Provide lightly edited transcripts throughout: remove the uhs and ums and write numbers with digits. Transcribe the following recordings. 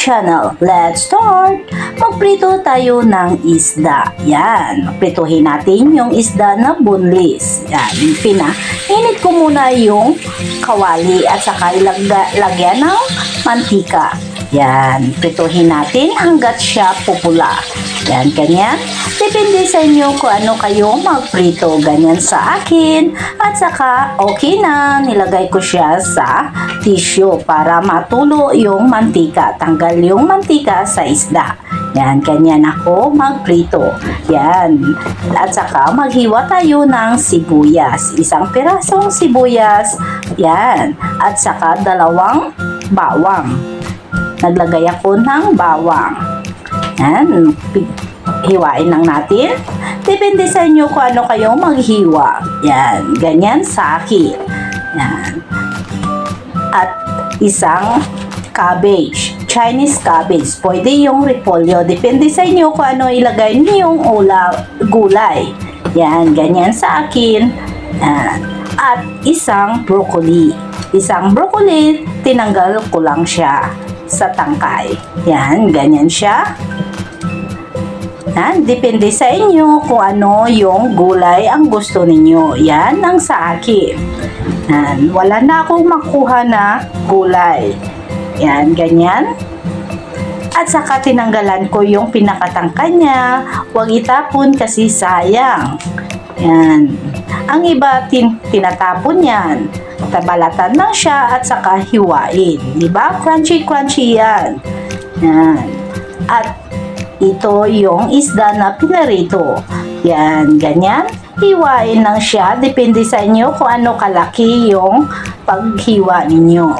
channel. Let's start! Magprito tayo ng isda. Yan. Prituhin natin yung isda na boneless. Yan. Init ko muna yung kawali at saka lagyan ng mantika. Yan. Prituhin natin hanggat siya pupula. Yan, ganyan. Depende sa inyo kung ano kayo magprito. Ganyan sa akin. At saka, okay na. Nilagay ko siya sa tissue para matulo yung mantika. Tanggal yung mantika sa isda. Yan, ganyan ako magprito. Yan. At saka, maghiwa tayo ng sibuyas. Isang pirasong sibuyas. Yan. At saka, 2 bawang. Naglagay ako ng bawang. Yan. Hiwain lang natin. Depende sa inyo kung ano kayo maghiwa. Yan. Ganyan sa akin. Yan. At isang cabbage. Chinese cabbage. Pwede yung repolyo. Depende sa inyo kung ano ilagay niyong gulay. Yan. Ganyan sa akin. Yan. At isang broccoli. Isang broccoli, tinanggal ko lang siya sa tangkay. Yan. Ganyan siya. Yan, depende sa inyo kung ano yung gulay ang gusto ninyo. Yan ang sa akin. Yan, wala na akong makuha na gulay. Yan, ganyan. At saka tinanggalan ko yung pinakatangka niya. Huwag itapon kasi sayang. Yan. Ang iba tinatapon yan. Tabalatan lang siya at saka hiwain. Diba? Crunchy-crunchy yan. Yan. At ito yung isda na pinarito. Yan, ganyan. Hiwain lang siya. Depende sa inyo kung ano kalaki yung paghiwa ninyo.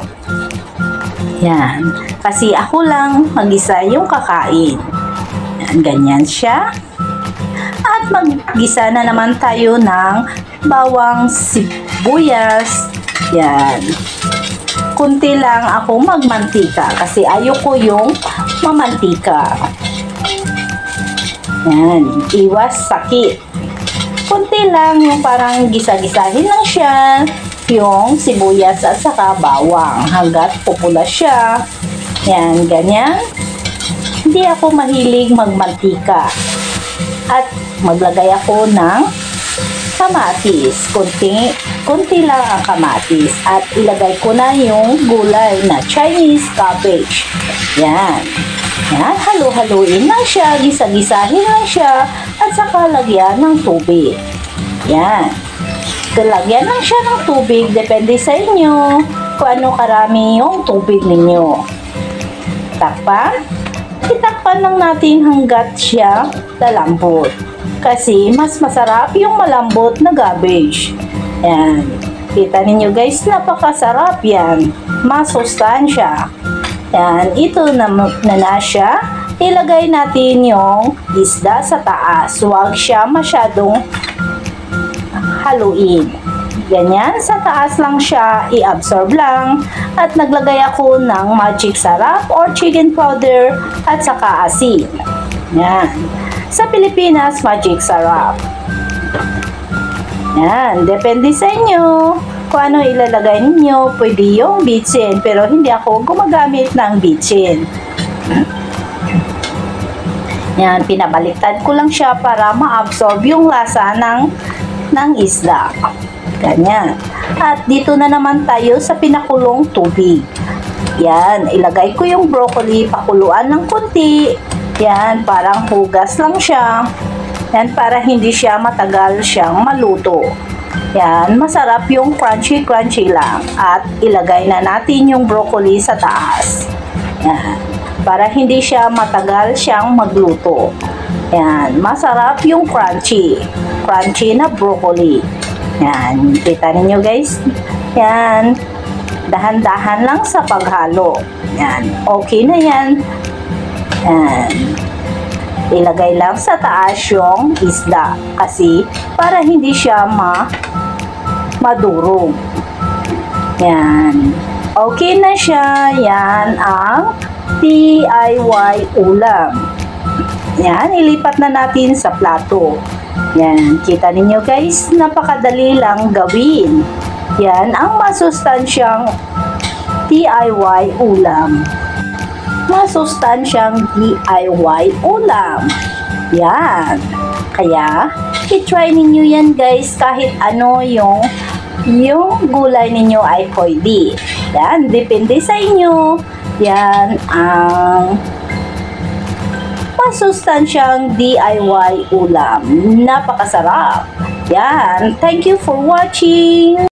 Yan. Kasi ako lang mag-isa yung kakain. Yan, ganyan siya. At mag-gisa na naman tayo ng bawang sibuyas. Yan. Kunti lang ako magmantika kasi ayoko yung mamantika. Yan, iwas sakit. Kunti lang yung parang gisa-gisahin lang siya yung sibuyas at saka bawang hanggat pupula siya. Yan, ganyan. Hindi ako mahilig magmantika. At maglagay ako ng kamatis. Kunti lang ang kamatis. At ilagay ko na yung gulay na Chinese cabbage. Yan. Yan, halu-haluin lang siya, gisa-gisahin lang siya, at saka lagyan ng tubig. Yan. Lagyan lang siya ng tubig, depende sa inyo kung ano karami yung tubig ninyo. Takpan. Itakpan lang natin hanggat siya lalambot. Kasi mas masarap yung malambot na cabbage. Yan. Kita ninyo guys, napakasarap yan. Masustansya. Yan, ito na siya. Ilagay natin yung isda sa taas. Huwag siya masyadong haluin. Ganyan, sa taas lang siya, i-absorb lang. At naglagay ako ng magic sarap or chicken powder at saka asin. Yan. Sa Pilipinas, magic sarap. Yan, depende sa inyo. Kung ano ilalagay ninyo, pwede yung bitsin. Pero hindi ako gumagamit ng bitsin. Yan, pinabaliktad ko lang siya para ma-absorb yung lasa ng isda. Ganyan. At dito na naman tayo sa pinakulong tubig. Yan, ilagay ko yung broccoli, pakuluan ng konti. Yan, parang hugas lang siya. Yan, para hindi siya matagal siyang maluto. Yan, masarap yung crunchy-crunchy lang. At ilagay na natin yung broccoli sa taas. Yan, para hindi siya matagal siyang magluto. Yan, masarap yung crunchy. Crunchy na broccoli. Yan, kita ninyo guys. Yan, dahan-dahan lang sa paghalo. Yan, okay na yan. Yan. Ilagay lang sa taas yung isda kasi para hindi siya madurog. Yan. Okay na siya. Yan ang DIY ulam. Yan. Ilipat na natin sa plato. Yan. Kita ninyo guys, napakadali lang gawin. Yan ang masustansyang DIY ulam. masustansyang DIY ulam. Yan. Kaya, i-try ninyo yan guys kahit ano yung gulay ninyo ay pwede. Yan, depende sa inyo. Yan ang masustansyang DIY ulam. Napakasarap. Yan. Thank you for watching.